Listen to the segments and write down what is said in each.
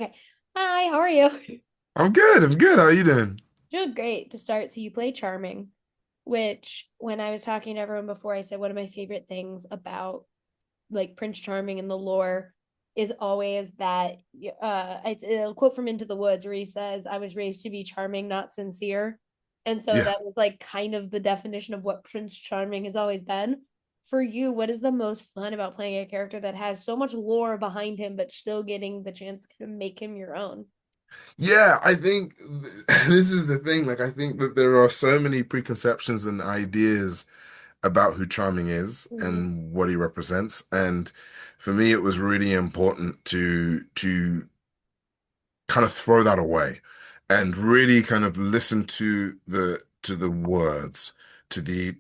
Okay. Hi, how are you? I'm good. I'm good. How are you doing? Doing great to start. So you play Charming, which when I was talking to everyone before, I said one of my favorite things about like Prince Charming and the lore is always that it's a quote from Into the Woods where he says, I was raised to be charming, not sincere. And so Yeah. that is like kind of the definition of what Prince Charming has always been. For you, what is the most fun about playing a character that has so much lore behind him, but still getting the chance to make him your own? Yeah, I think this is the thing. Like, I think that there are so many preconceptions and ideas about who Charming is Mhm. and what he represents. And for me, it was really important to kind of throw that away and really kind of listen to the words, and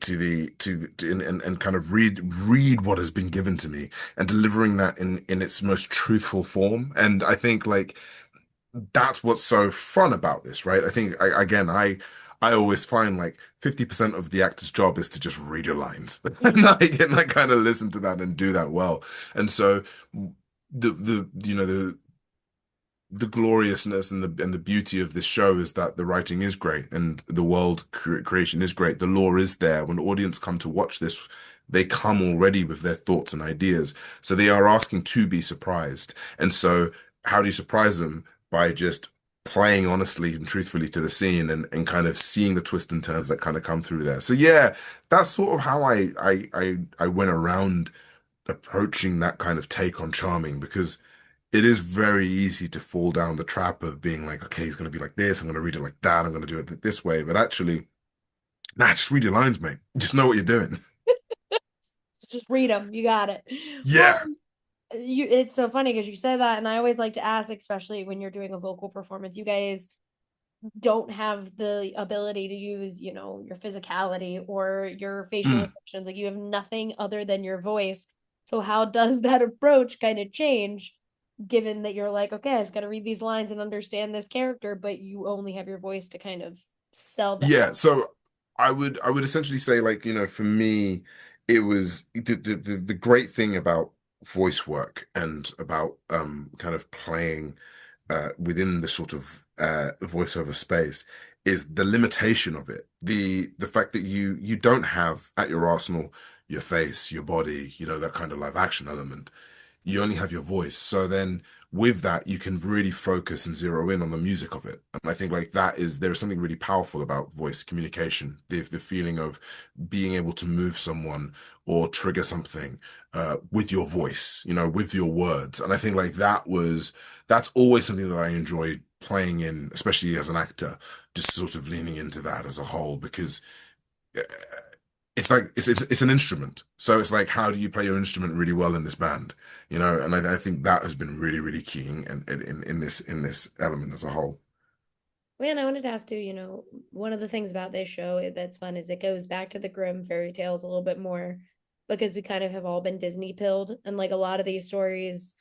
kind of read what has been given to me and delivering that in its most truthful form. And I think like that's what's so fun about this, right? I think I always find like 50% of the actor's job is to just read your lines and I kind of listen to that and do that well. And so the you know the gloriousness and the beauty of this show is that the writing is great and the world creation is great. The lore is there. When audience come to watch this, they come already with their thoughts and ideas. So they are asking to be surprised. And so how do you surprise them? By just playing honestly and truthfully to the scene and kind of seeing the twists and turns that kind of come through there. So yeah, that's sort of how I went around approaching that kind of take on Charming because it is very easy to fall down the trap of being like, okay, he's going to be like this. I'm going to read it like that. I'm going to do it this way. But actually, nah, just read your lines, mate. Just know what you're doing. Just read them. You got it. Well, Yeah. it's so funny because you said that, and I always like to ask, especially when you're doing a vocal performance, you guys don't have the ability to use, your physicality or your facial Mm. expressions. Like you have nothing other than your voice. So how does that approach kind of change, given that you're like, okay, I just got to read these lines and understand this character, but you only have your voice to kind of sell them. Yeah. So I would essentially say like, for me, it was the great thing about voice work and about kind of playing within the sort of voiceover space is the limitation of it. The fact that you don't have at your arsenal your face, your body, that kind of live action element. You only have your voice. So then with that, you can really focus and zero in on the music of it. And I think like there is something really powerful about voice communication, the feeling of being able to move someone or trigger something with your voice, with your words. And I think like that's always something that I enjoyed playing in, especially as an actor, just sort of leaning into that as a whole, because uh, it's like it's an instrument. So it's like, how do you play your instrument really well in this band? And I think that has been really, really key in this element as a whole. Man, I wanted to ask too, one of the things about this show that's fun is it goes back to the Grimm fairy tales a little bit more because we kind of have all been Disney pilled. And like a lot of these stories,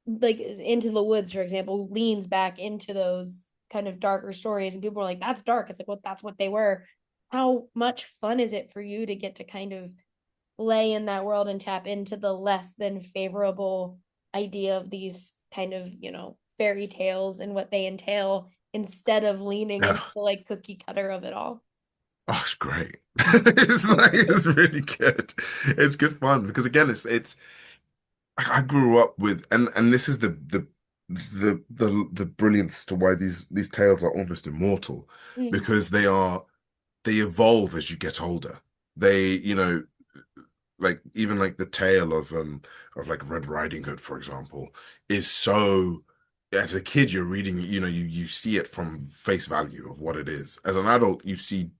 like Into the Woods, for example, leans back into those kind of darker stories. And people are like, that's dark. It's like, well, that's what they were. How much fun is it for you to get to kind of lay in that world and tap into the less than favorable idea of these kind of, fairy tales and what they entail instead of leaning into Yeah. the like cookie cutter of it all? Oh, it's great. It's really good. It's good fun because again, it's I grew up with and this is the brilliance to why these tales are almost immortal Mm. because they evolve as you get older. They, like even like the tale of like Red Riding Hood, for example, is so as a kid you're reading, you see it from face value of what it is. As an adult, you see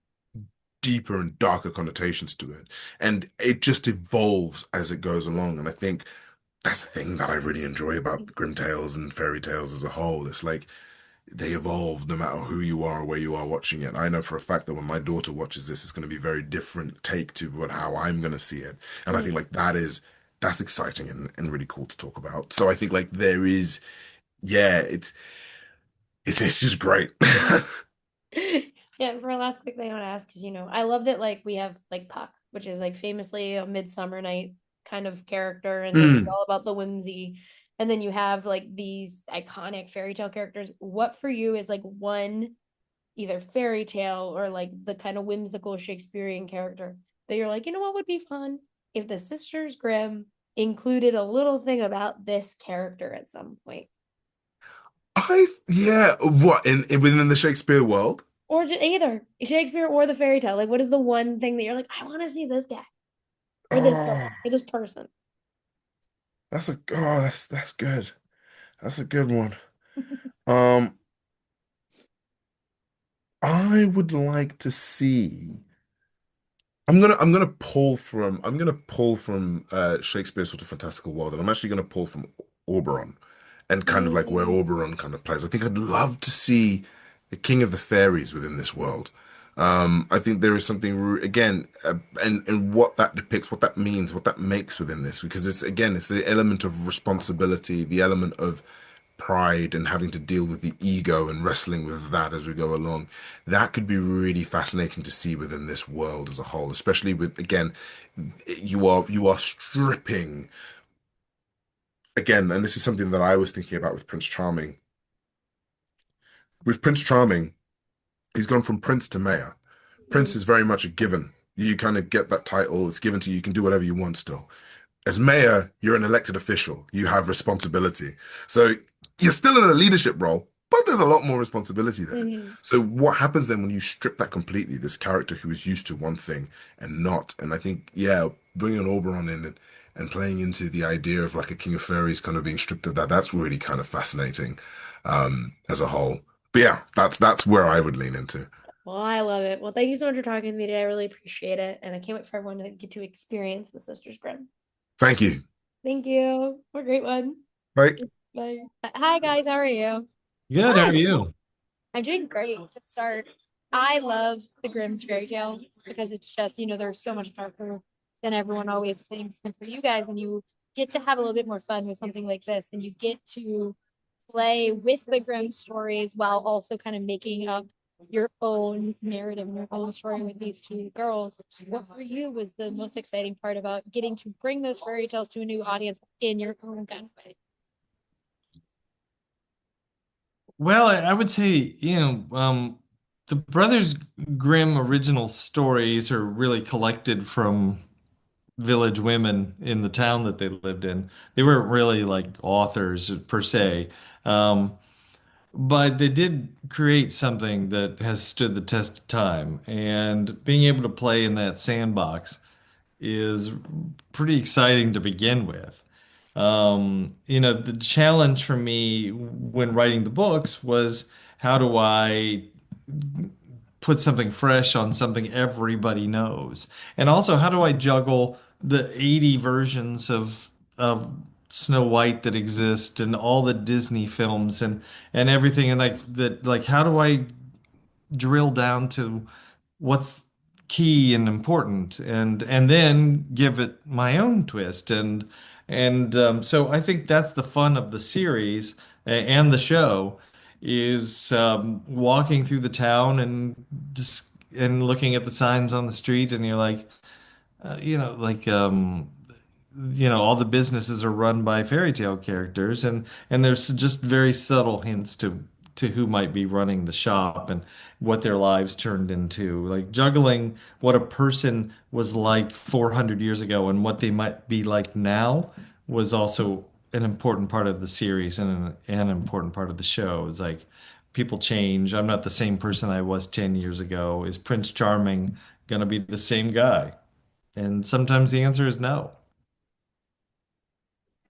deeper and darker connotations to it. And it just evolves as it goes along. And I think that's the thing that I really enjoy about grim tales and fairy tales as a whole. It's like they evolve no matter who you are or where you are watching it. I know for a fact that when my daughter watches this, it's going to be a very different take to how I'm going to see it. And I think like that's exciting and really cool to talk about. So I think like there is, yeah, it's just great. Yeah, and for our last quick thing I want to ask, because I love that like we have like Puck, which is like famously a Midsummer Night kind of character, and like it's Mm, all about the whimsy. and then you have like these iconic fairy tale characters. What for you is like one either fairy tale or like the kind of whimsical Shakespearean character that you're like, you know what would be fun if the Sisters Grimm included a little thing about this character at some point, Yeah, what within the Shakespeare world? or just either Shakespeare or the fairy tale. Like, what is the one thing that you're like, I want to see this guy or this girl Oh, or this person? that's good. That's a good one. Um, I would like to see. I'm gonna pull from Shakespeare's sort of fantastical world, and I'm actually gonna pull from Oberon and kind of like where Mm. Oberon kind of plays. I think I'd love to see the King of the Fairies within this world. I think there is something again, and what that depicts, what that means, what that makes within this, because it's again, it's the element of responsibility, the element of pride and having to deal with the ego and wrestling with that as we go along. That could be really fascinating to see within this world as a whole, especially with again, you are stripping again, and this is something that I was thinking about with Prince Charming. With Prince Charming, he's gone from prince to mayor. Prince Mm. is very much a given. You kind of get that title, it's given to you, you can do whatever you want still. As mayor, you're an elected official. You have responsibility. So you're still in a leadership role, but there's a lot more responsibility there. Mhm. So what happens then when you strip that completely? This character who is used to one thing and not. And I think, yeah, bringing Oberon in and playing into the idea of like a King of Fairies kind of being stripped of that, that's really kind of fascinating as a whole. But yeah, that's where I would lean into. Well, I love it. Well, thank you so much for talking to me today. I really appreciate it. And I can't wait for everyone to get to experience the Sisters Grimm. Thank you. Thank you. What a great one. Bye. Bye. Hi, guys. How are you? Good. How Hi. are you? I'm doing great to start. I love the Grimm's fairy tales because it's just, they're so much darker than everyone always thinks. And for you guys, when you get to have a little bit more fun with something like this and you get to play with the Grimm stories while also kind of making up your own narrative and your own story with these two girls. What for you was the most exciting part about getting to bring those fairy tales to a new audience in your own kind of way? Well, I would say, the Brothers Grimm original stories are really collected from village women in the town that they lived in. They weren't really like authors per se. Um, but they did create something that has stood the test of time. And being able to play in that sandbox is pretty exciting to begin with. The challenge for me when writing the books was how do I put something fresh on something everybody knows? And also, how do I juggle the 80 versions of Snow White that exist and all the Disney films and everything and like that like how do I drill down to what's key and important and then give it my own twist and so I think that's the fun of the series and the show is walking through the town and just and looking at the signs on the street and you're like all the businesses are run by fairy tale characters and there's just very subtle hints to who might be running the shop and what their lives turned into like juggling what a person was like 400 years ago and what they might be like now was also an important part of the series and an important part of the show. It's like people change. I'm not the same person I was 10 years ago. Is Prince Charming gonna be the same guy? And sometimes the answer is no.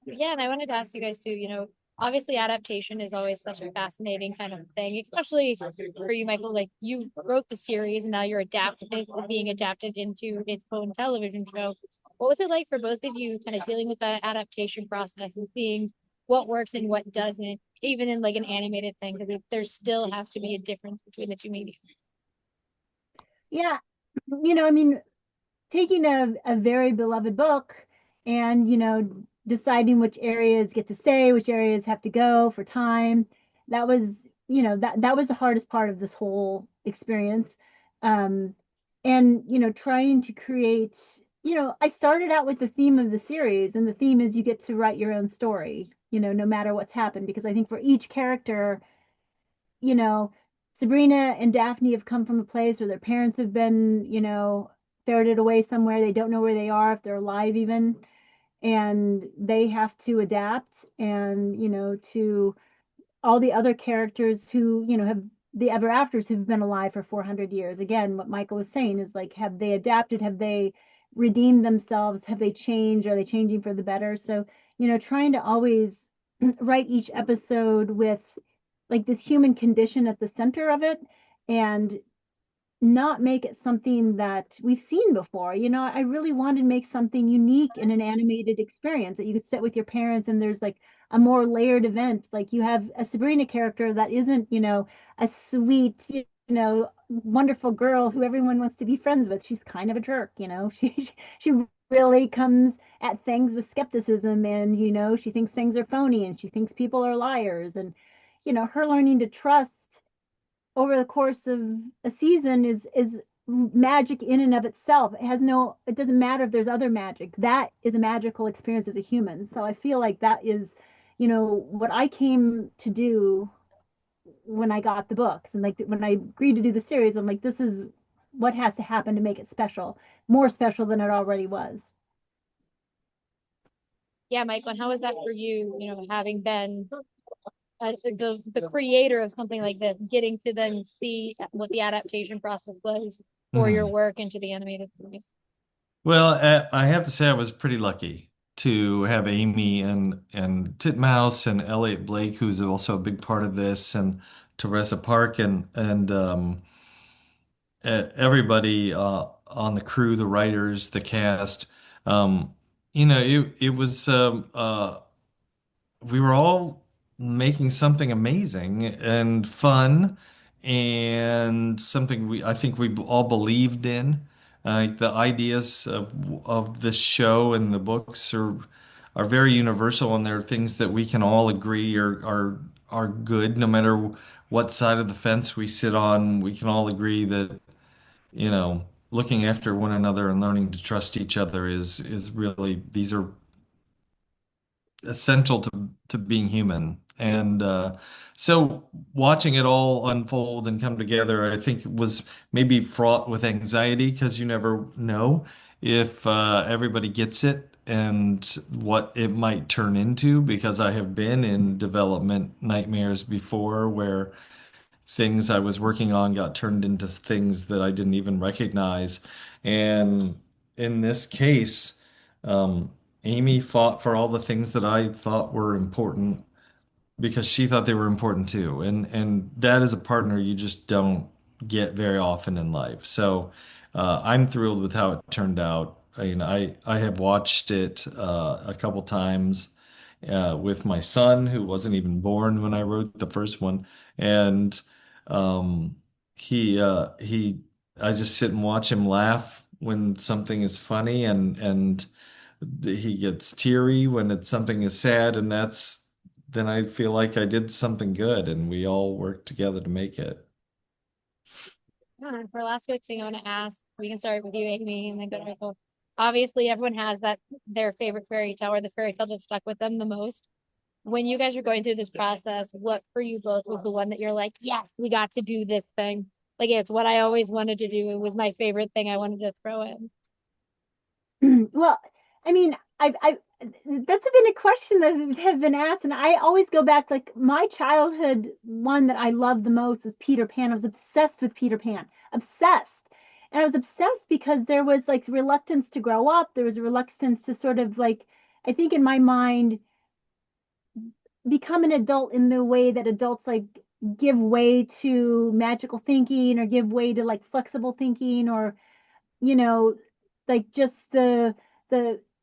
Yeah, and I wanted to ask you guys too, obviously adaptation is always such a fascinating kind of thing, especially for you, Michael. Like you wrote the series and now you're adapting it's being adapted into its own television show. What was it like for both of you kind of dealing with that adaptation process and seeing what works and what doesn't, even in like an animated thing, because there still has to be a difference between the two media. Yeah, I mean, taking a very beloved book and, deciding which areas get to stay, which areas have to go for time, that was, that was the hardest part of this whole experience. Um, and, trying to create, I started out with the theme of the series, and the theme is you get to write your own story. no matter what's happened. Because I think for each character, you know, Sabrina and Daphne have come from a place where their parents have been, ferreted away somewhere. They don't know where they are, if they're alive even. And they have to adapt and, to all the other characters who, have the ever afters who've been alive for 400 years. Again, what Michael was saying is like, have they adapted? Have they redeemed themselves? Have they changed? Are they changing for the better? So, trying to always write each episode with like this human condition at the center of it and not make it something that we've seen before. I really wanted to make something unique in an animated experience that you could sit with your parents and there's like a more layered event. Like you have a Sabrina character that isn't, a sweet, wonderful girl who everyone wants to be friends with. She's kind of a jerk, she really comes at things with skepticism and, she thinks things are phony and she thinks people are liars and, her learning to trust over the course of a season is magic in and of itself. It doesn't matter if there's other magic. That is a magical experience as a human. So I feel like that is, what I came to do when I got the books. And like when I agreed to do the series, I'm like, this is what has to happen to make it special, more special than it already was. Yeah, Michael, and how was that for you, having been the creator of something like this, getting to then see what the adaptation process was for your work into the animated series? Well, I have to say I was pretty lucky to have Amy and Titmouse and Elliot Blake, who's also a big part of this, and Teresa Park and everybody on the crew, the writers, the cast. Um, it was we were all making something amazing and fun and something I think we all believed in. The ideas of this show and the books are very universal and they're things that we can all agree are good no matter what side of the fence we sit on. We can all agree that, looking after one another and learning to trust each other is really, these are essential to being human. And so watching it all unfold and come together, I think it was maybe fraught with anxiety because you never know if everybody gets it and what it might turn into, because I have been in development nightmares before where things I was working on got turned into things that I didn't even recognize. And in this case, um, Amy fought for all the things that I thought were important because she thought they were important too. And that is a partner you just don't get very often in life. So I'm thrilled with how it turned out. I have watched it a couple times with my son, who wasn't even born when I wrote the first one, and um, he I just sit and watch him laugh when something is funny, and he gets teary when it's something is sad, and then I feel like I did something good, and we all worked together to make it. Yeah, and for our last quick thing, I want to ask, we can start with you, Amy, and then go to Michael. Obviously, everyone has their favorite fairy tale or the fairy tale that stuck with them the most. When you guys are going through this process, what for you both was the one that you're like, yes, we got to do this thing? Like it's what I always wanted to do. It was my favorite thing I wanted to throw in. Well, I mean, I that's been a question that have been asked, and I always go back like my childhood one that I loved the most was Peter Pan. I was obsessed with Peter Pan, obsessed, and I was obsessed because there was like reluctance to grow up. There was a reluctance to sort of like, I think in my mind, become an adult in the way that adults like give way to magical thinking or give way to like flexible thinking or you know, like just the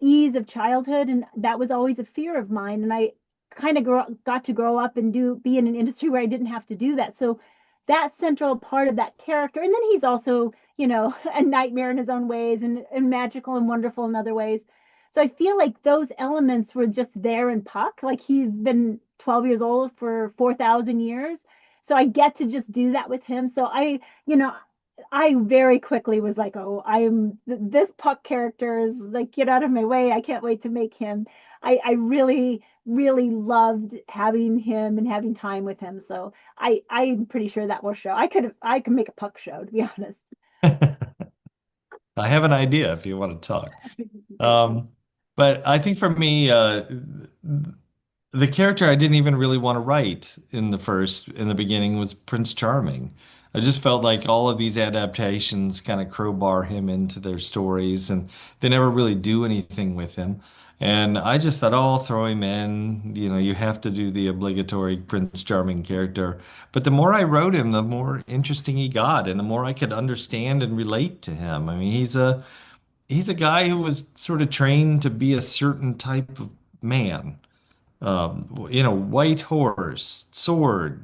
ease of childhood, and that was always a fear of mine. And I kind of got to grow up and be in an industry where I didn't have to do that. So that central part of that character, and then he's also, a nightmare in his own ways and magical and wonderful in other ways. So I feel like those elements were just there in Puck. Like he's been 12 years old for 4,000 years. So I get to just do that with him. So I very quickly was like, oh, this Puck character is like, get out of my way. I can't wait to make him. I really really loved having him and having time with him. So I'm pretty sure that will show. I could make a Puck show, to be honest. I have an idea if you want to talk. Great. But I think for me, the character I didn't even really want to write in the beginning was Prince Charming. I just felt like all of these adaptations kind of crowbar him into their stories and they never really do anything with him. And I just thought, oh, I'll throw him in. You know, you have to do the obligatory Prince Charming character. But the more I wrote him, the more interesting he got, and the more I could understand and relate to him. I mean, he's a guy who was sort of trained to be a certain type of man. White horse, sword,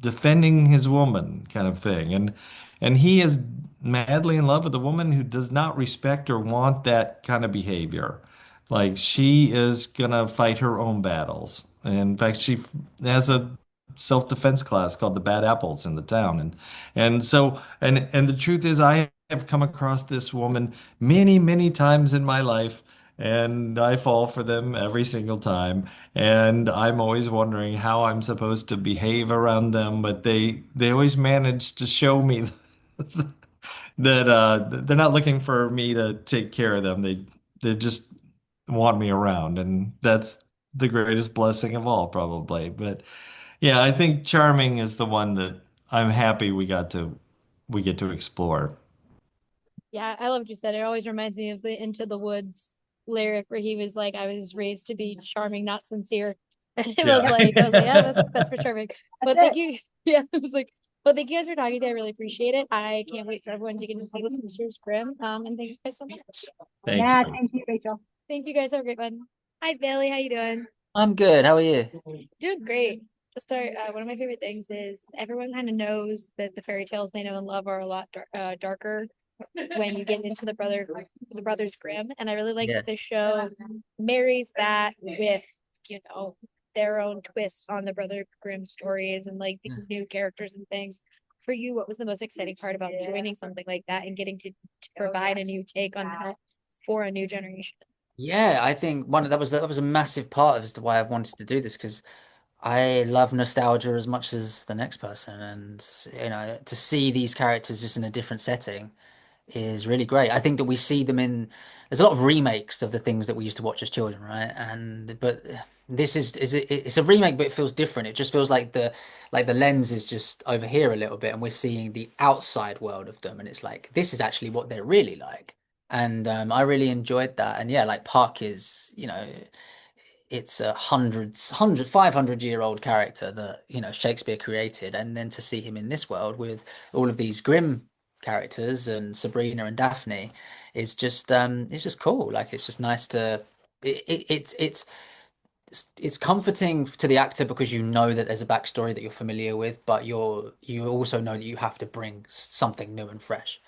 defending his woman kind of thing. And he is madly in love with a woman who does not respect or want that kind of behavior. Like she is gonna fight her own battles. And in fact, has a self-defense class called the Bad Apples in the town. And the truth is I have come across this woman many, many times in my life, and I fall for them every single time. And I'm always wondering how I'm supposed to behave around them, but they always manage to show me that they're not looking for me to take care of them. They just want me around, and that's the greatest blessing of all, probably. But yeah, I think Charming is the one that I'm happy we get to explore. Yeah, I love what you said. It always reminds me of the Into the Woods lyric where he was like, I was raised to be charming, not sincere. And Yeah. I was like, yeah, that's for charming. That's But thank it. you. Yeah, I was like, well, thank you guys for talking to me. I really appreciate it. I can't wait for everyone to get to see the Sisters Grimm. And thank you guys so much. Thank Yeah, you. thank you, Rachel. Thank you guys. Have a great one. Hi, Bailey. How you doing? I'm good. How are you? Doing great. Just start. One of my favorite things is everyone kind of knows that the fairy tales they know and love are a lot darker when you get into the Brothers Grimm, and I really like Yeah. that the show marries that with their own twist on the Brother Grimm stories and like the Yeah. new characters and things. For you, what was the most exciting part about joining something like that and getting to provide a new take on that for a new generation? Yeah, I think that was a massive part of as to why I've wanted to do this because I love nostalgia as much as the next person, and to see these characters just in a different setting is really great. I think that we see them in there's a lot of remakes of the things that we used to watch as children, right? And but this it's a remake, but it feels different. It just feels like the lens is just over here a little bit, and we're seeing the outside world of them, and it's like this is actually what they're really like. And I really enjoyed that. And yeah, like Puck is, it's a 500-year-old character that, Shakespeare created. And then to see him in this world with all of these Grimm characters and Sabrina and Daphne is it's just cool. Like it's just nice to it, it, it's comforting to the actor because you know that there's a backstory that you're familiar with, but you also know that you have to bring something new and fresh.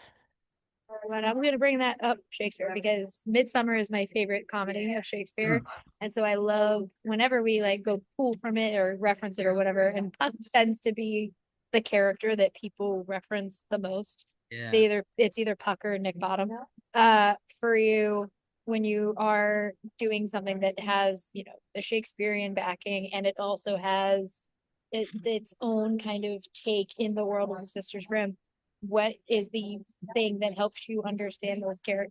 But I'm going to bring that up, Shakespeare, because Midsummer is my favorite comedy of Shakespeare. Mm, And so I love whenever we like go pull from it or reference it or whatever. And Puck tends to be the character that people reference the most. yeah. It's either Puck or Nick Bottom. For you, when you are doing something that has, the Shakespearean backing and it also has its own kind of take in the world of the Sisters Grimm, what is the thing that helps you understand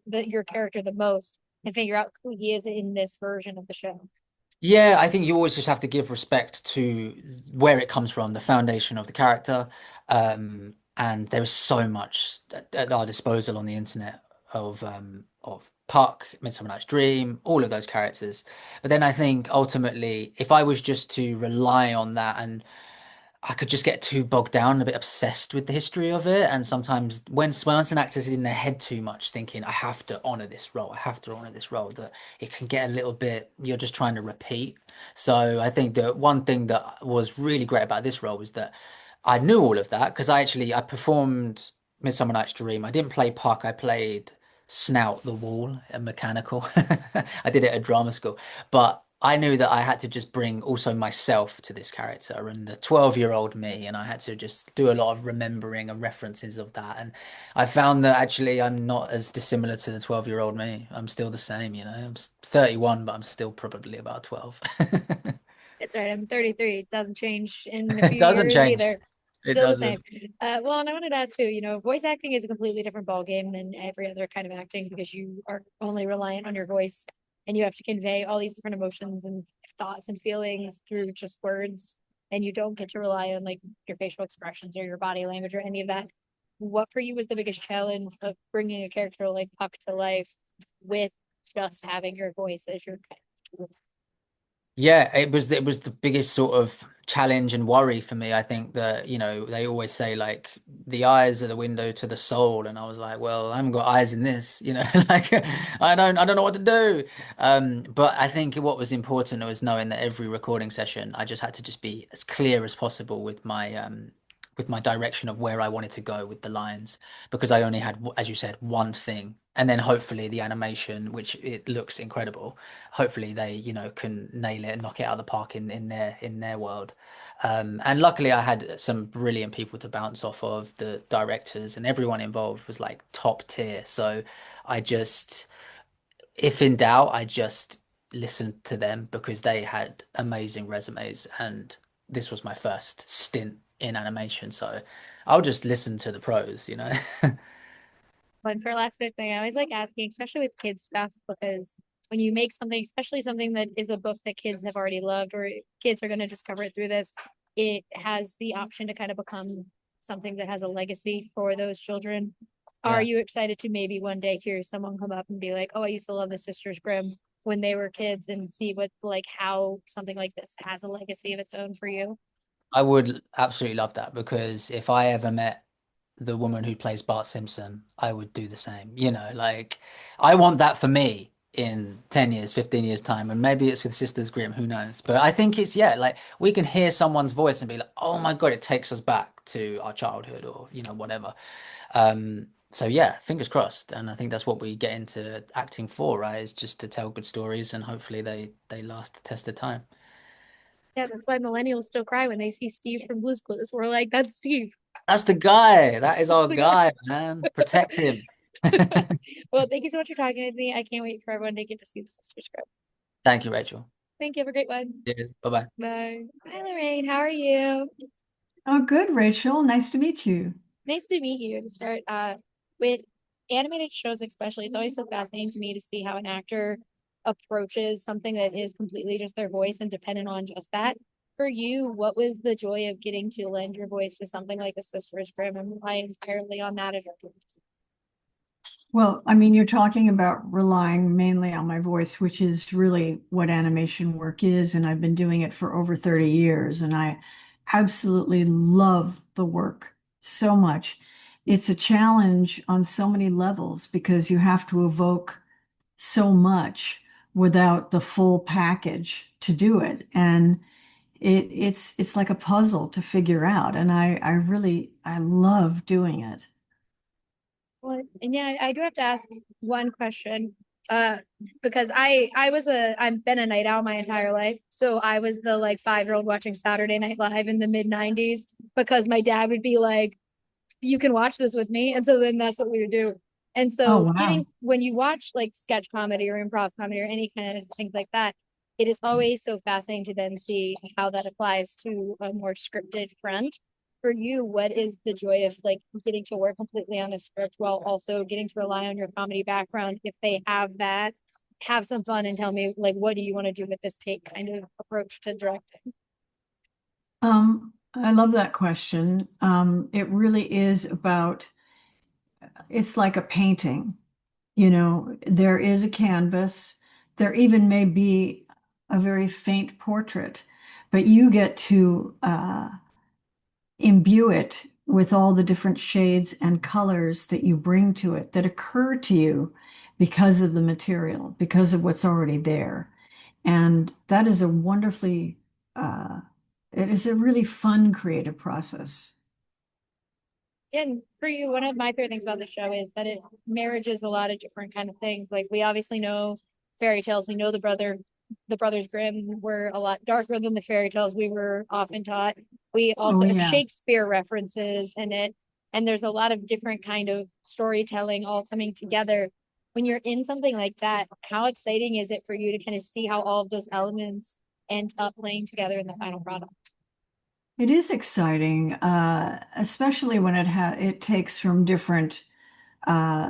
your character the most and figure out who he is in this version of the show? Yeah, I think you always just have to give respect to where it comes from, the foundation of the character. And there is so much at our disposal on the internet of Puck, Midsummer Night's Dream, all of those characters. But then I think ultimately, if I was just to rely on that and I could just get too bogged down, a bit obsessed with the history of it. And sometimes once an actor's in their head too much, thinking, I have to honor this role, I have to honor this role, that it can get a little bit, you're just trying to repeat. So I think that one thing that was really great about this role was that I knew all of that because I performed Midsummer Night's Dream. I didn't play Puck, I played Snout the Wall, a mechanical. I did it at drama school. But I knew that I had to just bring also myself to this character and the 12-year-old me, and I had to just do a lot of remembering and references of that. And I found that actually I'm not as dissimilar to the 12-year-old me. I'm still the same, you know. I'm 31, but I'm still probably about 12. It's right. I'm 33. It doesn't change in a It few doesn't years change. either. It Still the doesn't. same. Well, and I wanted to ask too, voice acting is a completely different ballgame than every other kind of acting because you are only reliant on your voice and you have to convey all these different emotions and thoughts and feelings through just words. And you don't get to rely on like your facial expressions or your body language or any of that. What for you was the biggest challenge of bringing a character like Puck to life with just having your voice as your kind of tool? Yeah, it was the biggest sort of challenge and worry for me. I think that, they always say like the eyes are the window to the soul, and I was like, well, I haven't got eyes in this, like I don't know what to do. But I think what was important was knowing that every recording session, I just had to just be as clear as possible with my direction of where I wanted to go with the lines, because I only had, as you said, one thing. And then hopefully the animation, which it looks incredible, hopefully they can nail it and knock it out of the park in their world. And luckily I had some brilliant people to bounce off of. The directors and everyone involved was like top tier, so I just, if in doubt, I just listened to them because they had amazing resumes, and this was my first stint in animation, so I'll just listen to the pros. But for last big thing, I always like asking, especially with kids stuff, because when you make something, especially something that is a book that kids have already loved or kids are going to discover it through this, it has the option to kind of become something that has a legacy for those children. Are Yeah. you excited to maybe one day hear someone come up and be like, "Oh, I used to love the Sisters Grimm when they were kids," and see what like how something like this has a legacy of its own for you? I would absolutely love that, because if I ever met the woman who plays Bart Simpson, I would do the same. Like I want that for me in 10 years, 15 years time. And maybe it's with Sisters Grimm, who knows? But I think it's, yeah, like we can hear someone's voice and be like, oh my God, it takes us back to our childhood or, whatever. So yeah, fingers crossed. And I think that's what we get into acting for, right? Is just to tell good stories, and hopefully they last the test of time. Yeah, that's why millennials still cry when they see Steve from Blue's Clues. We're like, "That's Steve." That's the guy. That is That's our the guy. guy, man. Protect him. Well, thank you so much for talking with me. I can't wait for everyone to get to see the Sisters Grimm. Thank you, Rachel. Thank you. Have a great one. Cheers. Bye-bye. Bye. Hi, Lorraine. How are you? Oh, good, Rachel. Nice to meet you. Nice to meet you. To start with animated shows, especially, it's always so fascinating to me to see how an actor approaches something that is completely just their voice and dependent on just that. For you, what was the joy of getting to lend your voice to something like the Sisters Grimm and rely entirely on that? Well, I mean, you're talking about relying mainly on my voice, which is really what animation work is. And I've been doing it for over 30 years. And I absolutely love the work so much. It's a challenge on so many levels because you have to evoke so much without the full package to do it. And it's like a puzzle to figure out. And I love doing it. Well, and yeah, I do have to ask one question. Uh, because I've been a night owl my entire life. So I was the like 5-year-old watching Saturday Night Live in the mid 90s because my dad would be like, "You can watch this with me." And so then that's what we would do. And Oh, so wow. when you watch like sketch comedy or improv comedy or any kind of things like that, it is always so fascinating to then see how that applies to a more scripted front. For you, what is the joy of like getting to work completely on a script while also getting to rely on your comedy background? If they have that, have some fun and tell me like what do you want to do with this take kind of approach to directing? I love that question. It really is about, it's like a painting. There is a canvas. There even may be a very faint portrait, but you get to imbue it with all the different shades and colors that you bring to it that occur to you because of the material, because of what's already there. And that is a wonderfully, it is a really fun creative process. And for you, one of my favorite things about the show is that it marriages a lot of different kind of things. Like we obviously know fairy tales, we know the brother the Brothers Grimm were a lot darker than the fairy tales we were often taught. We Oh also have yeah. Shakespeare references in it, and there's a lot of different kind of storytelling all coming together. When you're in something like that, how exciting is it for you to kind of see how all of those elements end up playing together in the final product? It is exciting, especially when it takes from different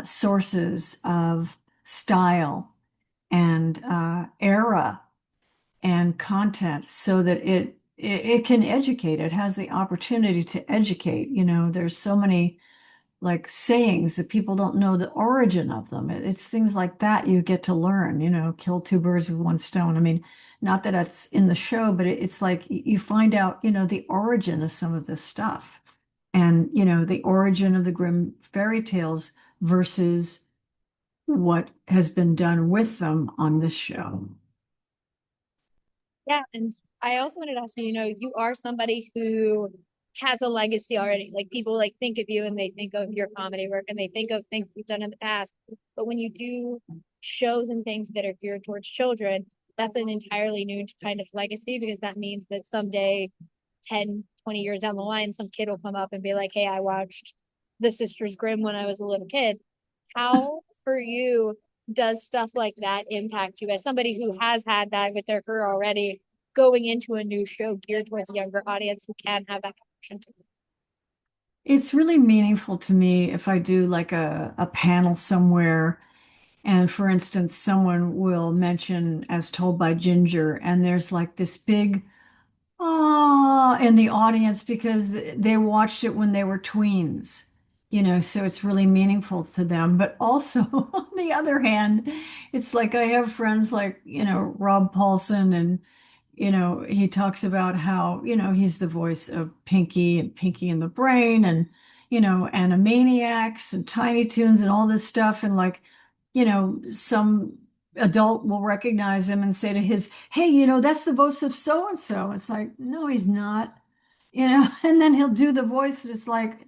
sources of style and era and content, so that it can educate. It has the opportunity to educate. There's so many like sayings that people don't know the origin of them. It's things like that you get to learn, kill two birds with one stone. I mean, not that it's in the show, but it's like you find out, the origin of some of this stuff, and, the origin of the Grimm fairy tales versus what has been done with them on this show. Yeah, and I also wanted to ask you, you are somebody who has a legacy already. Like people like think of you and they think of your comedy work and they think of things you've done in the past. But when you do shows and things that are geared towards children, that's an entirely new kind of legacy, because that means that someday, 10, 20 years down the line, some kid will come up and be like, hey, I watched the Sisters Grimm when I was a little kid. How for you does stuff like that impact you as somebody who has had that with their career already, going into a new show geared towards a younger audience who can have that connection to it? It's really meaningful to me if I do like a panel somewhere, and for instance, someone will mention As Told by Ginger, and there's like this big in the audience because they watched it when they were tweens, so it's really meaningful to them. But also, on the other hand, it's like I have friends like, Rob Paulson, and, he talks about how, he's the voice of Pinky and Pinky and the Brain, and, Animaniacs and Tiny Toons and all this stuff. And like, some adult will recognize him and say to his, hey, that's the voice of so and so. It's like, no, he's not, and then he'll do the voice, and it's like,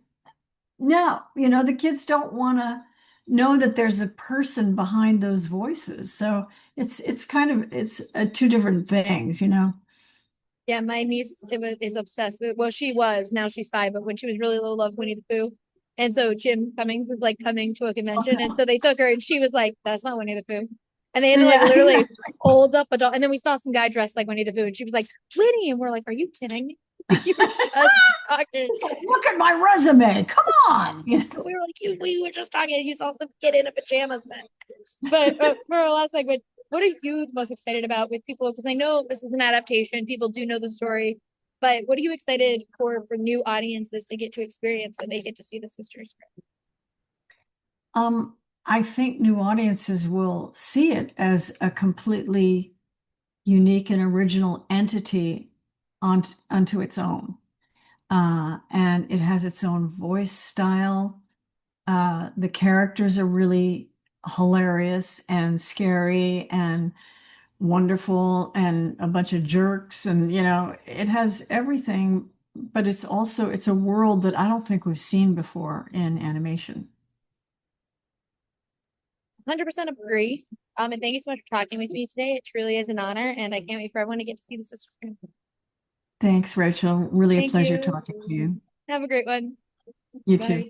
no, the kids don't want to know that there's a person behind those voices. So it's kind of two different things. Yeah, my niece is obsessed with, well, she was, now she's 5, but when she was really little, loved Winnie the Pooh. And so Jim Cummings was like coming to a convention. And so they took her and she was like, that's not Winnie the Pooh. And they had to like Yeah, literally yeah. hold up a doll. And then we saw some guy dressed like Winnie the Pooh and she was like, Winnie. And we're like, are you kidding me? You were just talking. It's like, look at my resume. Come on. We were like, we were just talking. You saw some kid in a pajama set. But for our last segment, what are you most excited about with people? Because I know this is an adaptation. People do know the story. But what are you excited for new audiences to get to experience when they get to see the Sisters? I think new audiences will see it as a completely unique and original entity unto its own. And it has its own voice style. The characters are really hilarious and scary and wonderful and a bunch of jerks. And, it has everything, but it's a world that I don't think we've seen before in animation. 100% agree. And thank you so much for talking with me today. It truly is an honor, and I can't wait for everyone to get to see the Sisters. Thanks, Rachel. Really a Thank pleasure you. talking to you. Have a great one. You Bye. too.